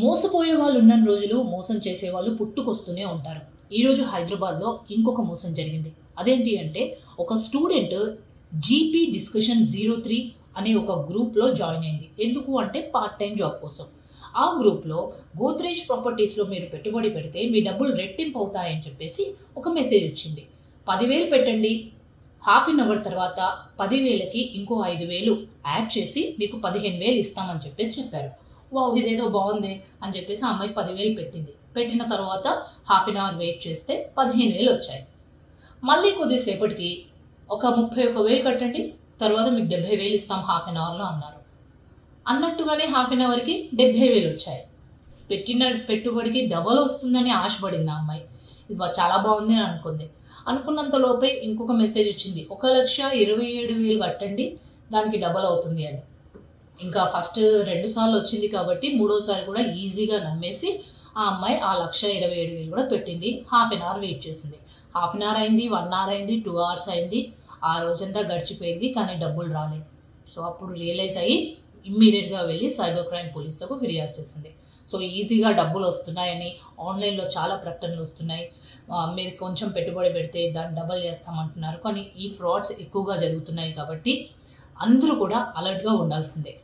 మోసపోయే వాళ్ళు ఉన్న రోజులు మోసం చేసే వాళ్ళు పుట్టుకొస్తూనే ఉంటారు. ఈరోజు హైదరాబాద్లో ఇంకొక మోసం జరిగింది. అదేంటి అంటే ఒక స్టూడెంట్ జీపీ డిస్కషన్ 03 అనే ఒక గ్రూప్లో జాయిన్ అయింది. ఎందుకు అంటే పార్ట్ టైం జాబ్ కోసం. ఆ గ్రూప్లో గోద్రేజ్ ప్రాపర్టీస్లో మీరు పెట్టుబడి పెడితే మీ డబ్బులు రెట్టింపు అవుతాయని చెప్పేసి ఒక మెసేజ్ వచ్చింది. 10,000 పెట్టండి, హాఫ్ అన్ అవర్ తర్వాత 10,000కి ఇంకో 5,000 యాడ్ చేసి మీకు 15,000 ఇస్తామని చెప్పేసి చెప్పారు. వావ్, ఇదేదో బాగుంది అని చెప్పేసి ఆ అమ్మాయి 10,000 పెట్టింది. పెట్టిన తర్వాత హాఫ్ అన్ అవర్ వెయిట్ చేస్తే 15,000 వచ్చాయి. మళ్ళీ కొద్దిసేపటికి ఒక 31,000 కట్టండి, తర్వాత మీకు 70,000 ఇస్తాం హాఫ్ అన్ అవర్లో అన్నారు. అన్నట్టుగానే హాఫ్ అన్ అవర్కి 70,000 వచ్చాయి. పెట్టిన పెట్టుబడికి డబల్ వస్తుందని ఆశపడింది ఆ అమ్మాయి. ఇది చాలా బాగుంది అని అనుకున్నంతలోపే ఇంకొక మెసేజ్ వచ్చింది, 1,27,000 కట్టండి, దానికి డబల్ అవుతుంది అని. ఇంకా ఫస్ట్ 2 సార్లు వచ్చింది కాబట్టి మూడోసారి కూడా ఈజీగా నమ్మేసి ఆ అమ్మాయి ఆ 1,27,000 కూడా పెట్టింది. హాఫ్ అన్ అవర్ వెయిట్ చేసింది. హాఫ్ అన్ అవర్ అయింది, 1 అవర్ అయింది, 2 అవర్స్ అయింది. ఆ రోజంతా గడిచిపోయింది, కానీ డబ్బులు రాలేదు. సో అప్పుడు రియలైజ్ అయ్యి ఇమ్మీడియట్గా వెళ్ళి సైబర్ క్రైమ్ పోలీసులకు ఫిర్యాదు చేసింది. సో ఈజీగా డబ్బులు వస్తున్నాయని ఆన్లైన్లో చాలా ప్రకటనలు వస్తున్నాయి, మీరు కొంచెం పెట్టుబడి పెడితే దాన్ని డబల్ చేస్తామంటున్నారు. కానీ ఈ ఫ్రాడ్స్ ఎక్కువగా జరుగుతున్నాయి కాబట్టి అందరూ కూడా అలర్ట్గా ఉండాల్సిందే.